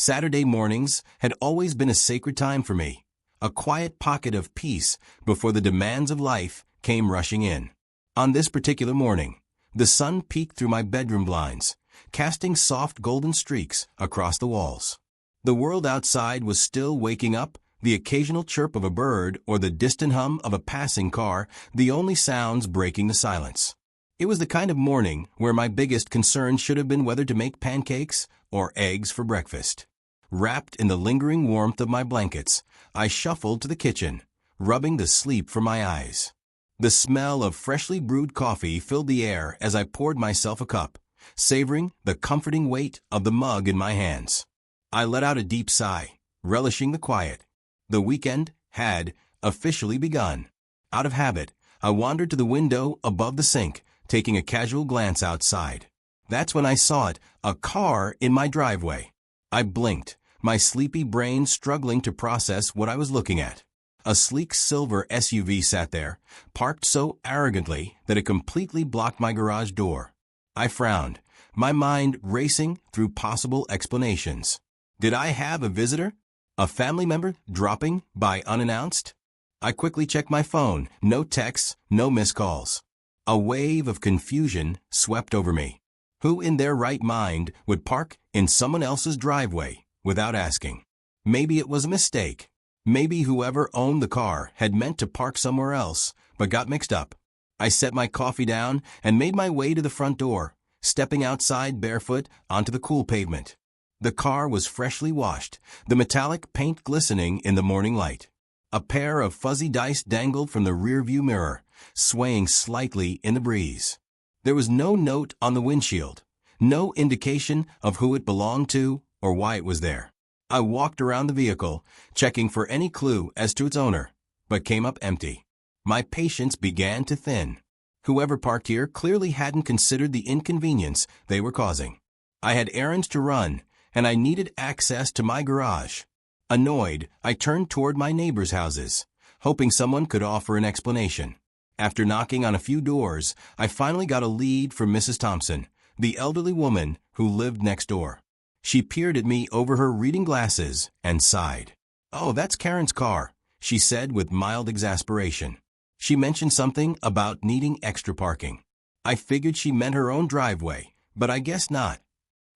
Saturday mornings had always been a sacred time for me, a quiet pocket of peace before the demands of life came rushing in. On this particular morning, the sun peeked through my bedroom blinds, casting soft golden streaks across the walls. The world outside was still waking up, the occasional chirp of a bird or the distant hum of a passing car, the only sounds breaking the silence. It was the kind of morning where my biggest concern should have been whether to make pancakes or eggs for breakfast. Wrapped in the lingering warmth of my blankets, I shuffled to the kitchen, rubbing the sleep from my eyes. The smell of freshly brewed coffee filled the air as I poured myself a cup, savoring the comforting weight of the mug in my hands. I let out a deep sigh, relishing the quiet. The weekend had officially begun. Out of habit, I wandered to the window above the sink, taking a casual glance outside. That's when I saw it, a car in my driveway. I blinked, my sleepy brain struggling to process what I was looking at. A sleek silver SUV sat there, parked so arrogantly that it completely blocked my garage door. I frowned, my mind racing through possible explanations. Did I have a visitor? A family member dropping by unannounced? I quickly checked my phone. No texts, no missed calls. A wave of confusion swept over me. Who in their right mind would park in someone else's driveway without asking? Maybe it was a mistake. Maybe whoever owned the car had meant to park somewhere else, but got mixed up. I set my coffee down and made my way to the front door, stepping outside barefoot onto the cool pavement. The car was freshly washed, the metallic paint glistening in the morning light. A pair of fuzzy dice dangled from the rearview mirror, swaying slightly in the breeze. There was no note on the windshield, no indication of who it belonged to or why it was there. I walked around the vehicle, checking for any clue as to its owner, but came up empty. My patience began to thin. Whoever parked here clearly hadn't considered the inconvenience they were causing. I had errands to run, and I needed access to my garage. Annoyed, I turned toward my neighbors' houses, hoping someone could offer an explanation. After knocking on a few doors, I finally got a lead from Mrs. Thompson, the elderly woman who lived next door. She peered at me over her reading glasses and sighed. "Oh, that's Karen's car," she said with mild exasperation. She mentioned something about needing extra parking. I figured she meant her own driveway, but I guess not.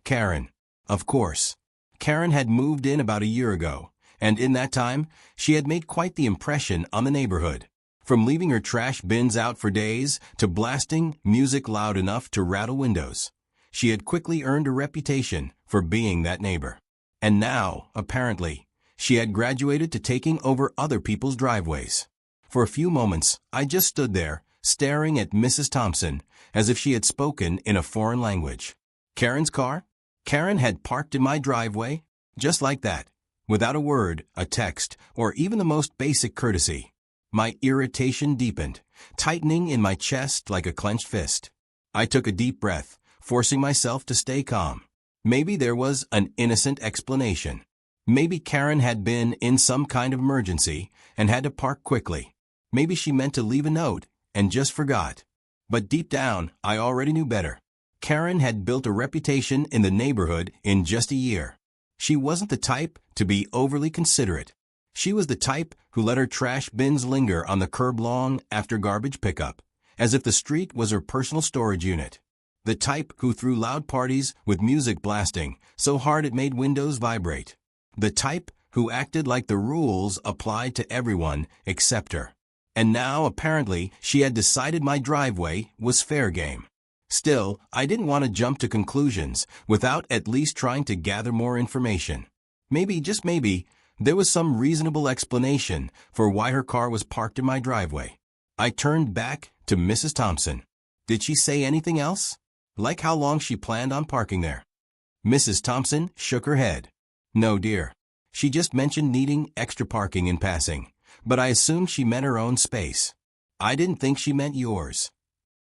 Karen. Of course. Karen had moved in about a year ago, and in that time, she had made quite the impression on the neighborhood. From leaving her trash bins out for days to blasting music loud enough to rattle windows, she had quickly earned a reputation for being that neighbor. And now, apparently, she had graduated to taking over other people's driveways. For a few moments, I just stood there, staring at Mrs. Thompson, as if she had spoken in a foreign language. Karen's car? Karen had parked in my driveway, just like that, without a word, a text, or even the most basic courtesy. My irritation deepened, tightening in my chest like a clenched fist. I took a deep breath, forcing myself to stay calm. Maybe there was an innocent explanation. Maybe Karen had been in some kind of emergency and had to park quickly. Maybe she meant to leave a note and just forgot. But deep down, I already knew better. Karen had built a reputation in the neighborhood in just a year. She wasn't the type to be overly considerate. She was the type who let her trash bins linger on the curb long after garbage pickup, as if the street was her personal storage unit. The type who threw loud parties with music blasting so hard it made windows vibrate. The type who acted like the rules applied to everyone except her. And now, apparently, she had decided my driveway was fair game. Still, I didn't want to jump to conclusions without at least trying to gather more information. Maybe, just maybe, there was some reasonable explanation for why her car was parked in my driveway. I turned back to Mrs. Thompson. Did she say anything else? Like how long she planned on parking there? Mrs. Thompson shook her head. No, dear. She just mentioned needing extra parking in passing, but I assumed she meant her own space. I didn't think she meant yours.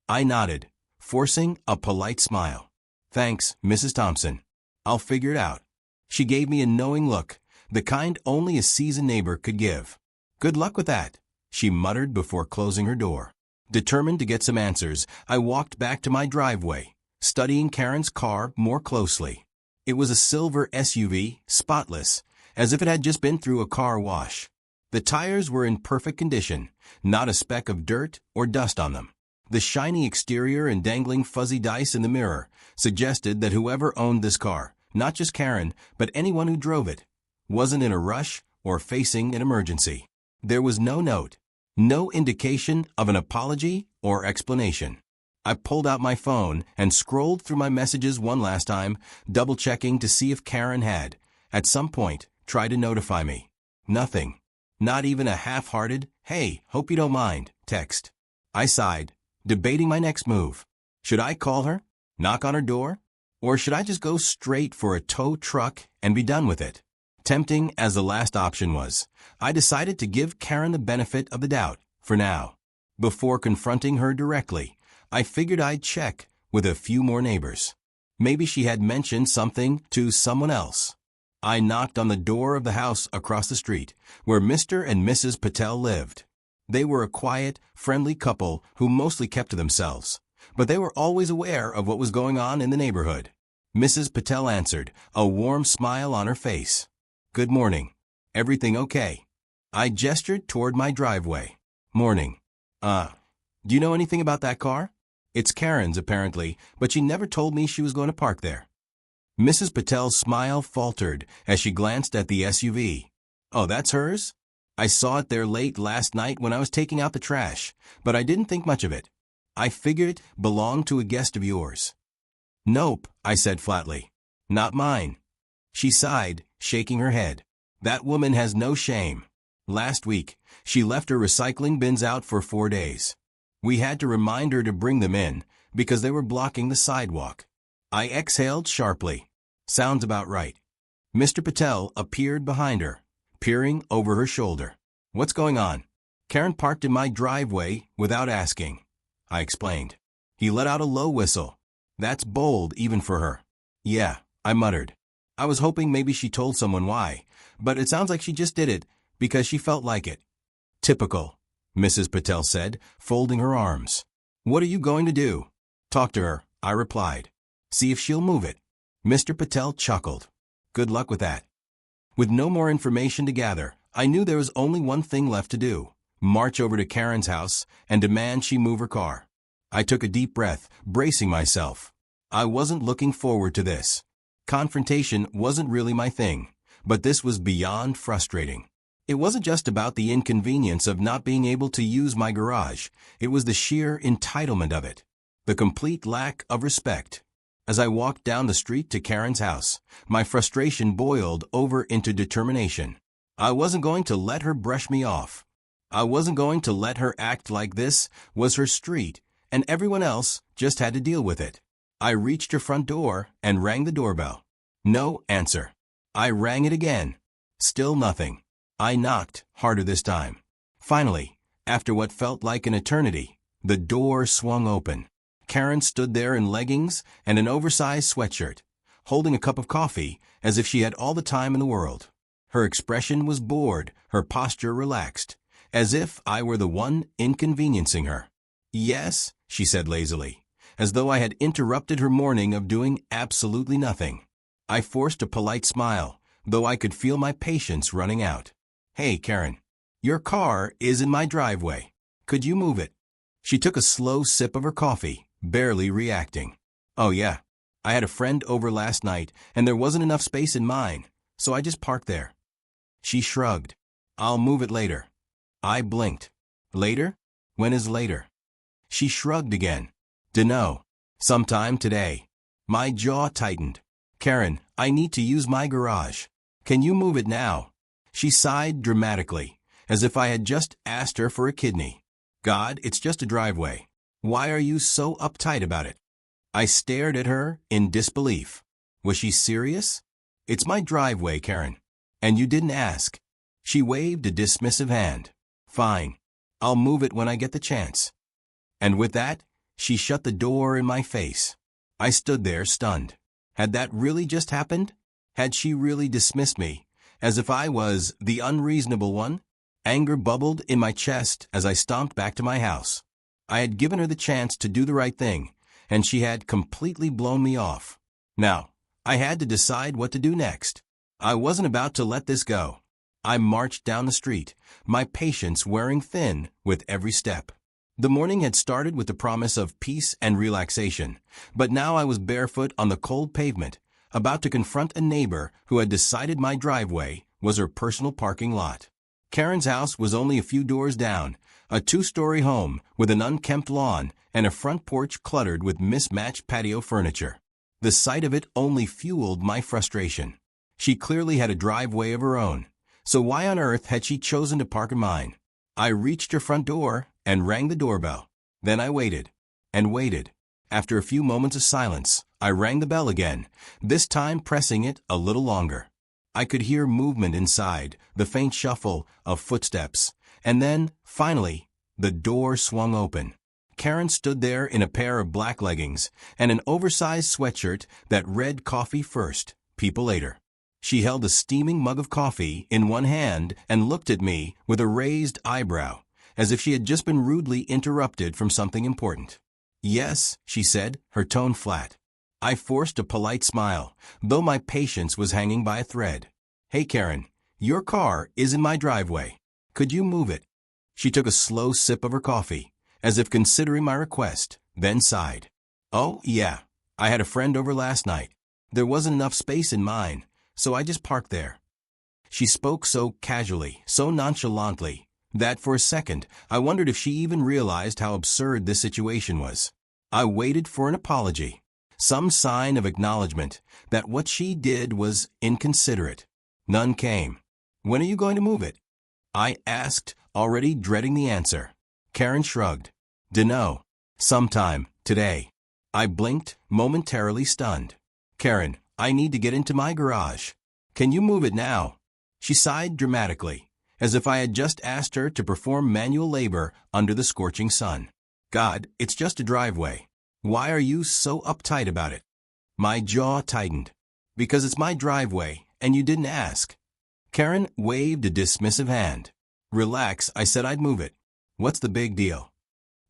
I nodded, forcing a polite smile. Thanks, Mrs. Thompson. I'll figure it out. She gave me a knowing look, the kind only a seasoned neighbor could give. Good luck with that, she muttered before closing her door. Determined to get some answers, I walked back to my driveway, studying Karen's car more closely. It was a silver SUV, spotless, as if it had just been through a car wash. The tires were in perfect condition, not a speck of dirt or dust on them. The shiny exterior and dangling fuzzy dice in the mirror suggested that whoever owned this car, not just Karen, but anyone who drove it, wasn't in a rush or facing an emergency. There was no note, no indication of an apology or explanation. I pulled out my phone and scrolled through my messages one last time, double-checking to see if Karen had, at some point, tried to notify me. Nothing. Not even a half-hearted, "Hey, hope you don't mind," text. I sighed, debating my next move. Should I call her, knock on her door, or should I just go straight for a tow truck and be done with it? Tempting as the last option was, I decided to give Karen the benefit of the doubt, for now. Before confronting her directly, I figured I'd check with a few more neighbors. Maybe she had mentioned something to someone else. I knocked on the door of the house across the street, where Mr. and Mrs. Patel lived. They were a quiet, friendly couple who mostly kept to themselves, but they were always aware of what was going on in the neighborhood. Mrs. Patel answered, a warm smile on her face. "Good morning. Everything okay?" I gestured toward my driveway. "Morning. Do you know anything about that car? It's Karen's, apparently, but she never told me she was going to park there." Mrs. Patel's smile faltered as she glanced at the SUV. "Oh, that's hers? I saw it there late last night when I was taking out the trash, but I didn't think much of it. I figured it belonged to a guest of yours." "Nope," I said flatly. "Not mine." She sighed, shaking her head. "That woman has no shame. Last week, she left her recycling bins out for 4 days. We had to remind her to bring them in because they were blocking the sidewalk." I exhaled sharply. Sounds about right. Mr. Patel appeared behind her, peering over her shoulder. "What's going on?" "Karen parked in my driveway without asking," I explained. He let out a low whistle. "That's bold even for her." "Yeah," I muttered. I was hoping maybe she told someone why, but it sounds like she just did it because she felt like it. "Typical," Mrs. Patel said, folding her arms. "What are you going to do?" "Talk to her," I replied. "See if she'll move it." Mr. Patel chuckled. "Good luck with that." With no more information to gather, I knew there was only one thing left to do: march over to Karen's house and demand she move her car. I took a deep breath, bracing myself. I wasn't looking forward to this. Confrontation wasn't really my thing, but this was beyond frustrating. It wasn't just about the inconvenience of not being able to use my garage. It was the sheer entitlement of it. The complete lack of respect. As I walked down the street to Karen's house, my frustration boiled over into determination. I wasn't going to let her brush me off. I wasn't going to let her act like this was her street, and everyone else just had to deal with it. I reached her front door and rang the doorbell. No answer. I rang it again. Still nothing. I knocked harder this time. Finally, after what felt like an eternity, the door swung open. Karen stood there in leggings and an oversized sweatshirt, holding a cup of coffee as if she had all the time in the world. Her expression was bored, her posture relaxed, as if I were the one inconveniencing her. "Yes," she said lazily, as though I had interrupted her morning of doing absolutely nothing. I forced a polite smile, though I could feel my patience running out. "Hey, Karen, your car is in my driveway. Could you move it?" She took a slow sip of her coffee, barely reacting. "Oh yeah, I had a friend over last night, and there wasn't enough space in mine, so I just parked there." She shrugged. "I'll move it later." I blinked. "Later? When is later?" She shrugged again. "Dunno. Sometime today." My jaw tightened. "Karen, I need to use my garage. Can you move it now?" She sighed dramatically, as if I had just asked her for a kidney. "God, it's just a driveway. Why are you so uptight about it?" I stared at her in disbelief. Was she serious? "It's my driveway, Karen. And you didn't ask." She waved a dismissive hand. "Fine. I'll move it when I get the chance." And with that, she shut the door in my face. I stood there stunned. Had that really just happened? Had she really dismissed me, as if I was the unreasonable one? Anger bubbled in my chest as I stomped back to my house. I had given her the chance to do the right thing, and she had completely blown me off. Now, I had to decide what to do next. I wasn't about to let this go. I marched down the street, my patience wearing thin with every step. The morning had started with the promise of peace and relaxation, but now I was barefoot on the cold pavement, about to confront a neighbor who had decided my driveway was her personal parking lot. Karen's house was only a few doors down, a two-story home with an unkempt lawn and a front porch cluttered with mismatched patio furniture. The sight of it only fueled my frustration. She clearly had a driveway of her own, so why on earth had she chosen to park in mine? I reached her front door and rang the doorbell. Then I waited and waited. After a few moments of silence, I rang the bell again, this time pressing it a little longer. I could hear movement inside, the faint shuffle of footsteps, and then, finally, the door swung open. Karen stood there in a pair of black leggings and an oversized sweatshirt that read "Coffee first, people later." She held a steaming mug of coffee in one hand and looked at me with a raised eyebrow, as if she had just been rudely interrupted from something important. "Yes," she said, her tone flat. I forced a polite smile, though my patience was hanging by a thread. "Hey Karen, your car is in my driveway. Could you move it?" She took a slow sip of her coffee, as if considering my request, then sighed. "Oh, yeah, I had a friend over last night. There wasn't enough space in mine, so I just parked there." She spoke so casually, so nonchalantly, that for a second I wondered if she even realized how absurd this situation was. I waited for an apology, some sign of acknowledgement that what she did was inconsiderate. None came. "When are you going to move it?" I asked, already dreading the answer. Karen shrugged. "Dunno. Sometime today." I blinked, momentarily stunned. "Karen, I need to get into my garage. Can you move it now?" She sighed dramatically, as if I had just asked her to perform manual labor under the scorching sun. "God, it's just a driveway. Why are you so uptight about it?" My jaw tightened. "Because it's my driveway, and you didn't ask." Karen waved a dismissive hand. "Relax, I said I'd move it. What's the big deal?"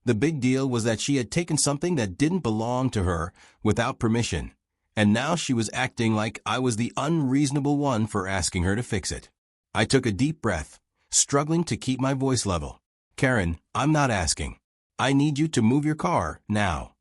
The big deal was that she had taken something that didn't belong to her without permission, and now she was acting like I was the unreasonable one for asking her to fix it. I took a deep breath, struggling to keep my voice level. "Karen, I'm not asking. I need you to move your car now."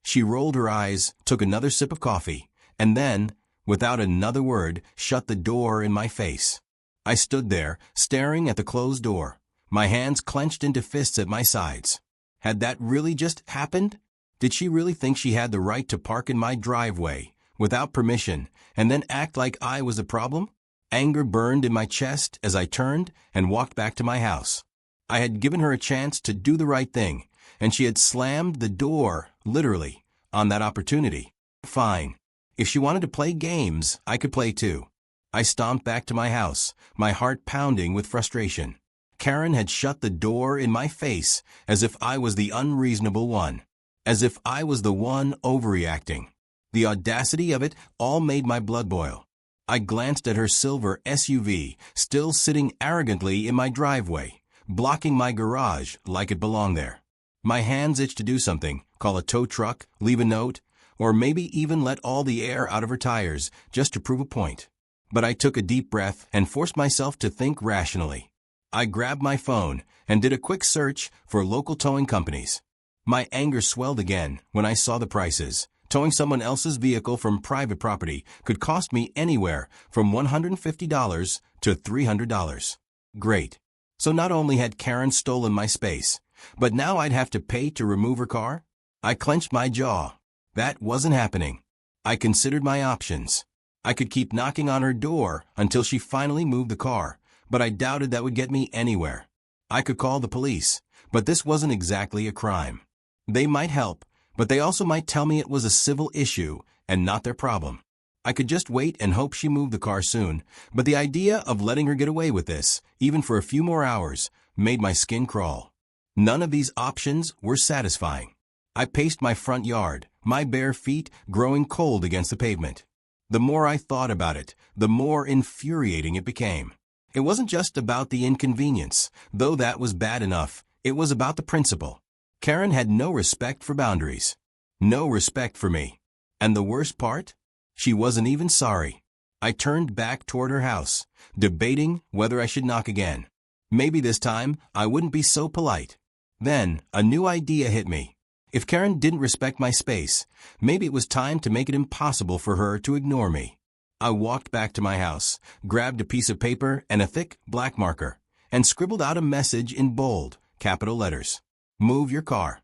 She rolled her eyes, took another sip of coffee, and then, without another word, shut the door in my face. I stood there, staring at the closed door, my hands clenched into fists at my sides. Had that really just happened? Did she really think she had the right to park in my driveway, without permission, and then act like I was the problem? Anger burned in my chest as I turned and walked back to my house. I had given her a chance to do the right thing, and she had slammed the door, literally, on that opportunity. Fine. If she wanted to play games, I could play too. I stomped back to my house, my heart pounding with frustration. Karen had shut the door in my face as if I was the unreasonable one, as if I was the one overreacting. The audacity of it all made my blood boil. I glanced at her silver SUV, still sitting arrogantly in my driveway, blocking my garage like it belonged there. My hands itched to do something, call a tow truck, leave a note, or maybe even let all the air out of her tires just to prove a point. But I took a deep breath and forced myself to think rationally. I grabbed my phone and did a quick search for local towing companies. My anger swelled again when I saw the prices. Towing someone else's vehicle from private property could cost me anywhere from $150 to $300. Great. So not only had Karen stolen my space, but now I'd have to pay to remove her car? I clenched my jaw. That wasn't happening. I considered my options. I could keep knocking on her door until she finally moved the car, but I doubted that would get me anywhere. I could call the police, but this wasn't exactly a crime. They might help, but they also might tell me it was a civil issue and not their problem. I could just wait and hope she moved the car soon, but the idea of letting her get away with this, even for a few more hours, made my skin crawl. None of these options were satisfying. I paced my front yard, my bare feet growing cold against the pavement. The more I thought about it, the more infuriating it became. It wasn't just about the inconvenience, though that was bad enough. It was about the principle. Karen had no respect for boundaries. No respect for me. And the worst part? She wasn't even sorry. I turned back toward her house, debating whether I should knock again. Maybe this time I wouldn't be so polite. Then, a new idea hit me. If Karen didn't respect my space, maybe it was time to make it impossible for her to ignore me. I walked back to my house, grabbed a piece of paper and a thick black marker, and scribbled out a message in bold, capital letters. Move your car.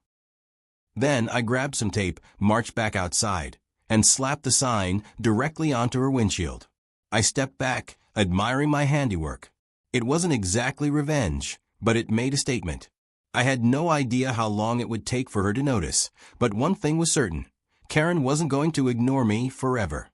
Then I grabbed some tape, marched back outside, and slapped the sign directly onto her windshield. I stepped back, admiring my handiwork. It wasn't exactly revenge, but it made a statement. I had no idea how long it would take for her to notice, but one thing was certain. Karen wasn't going to ignore me forever.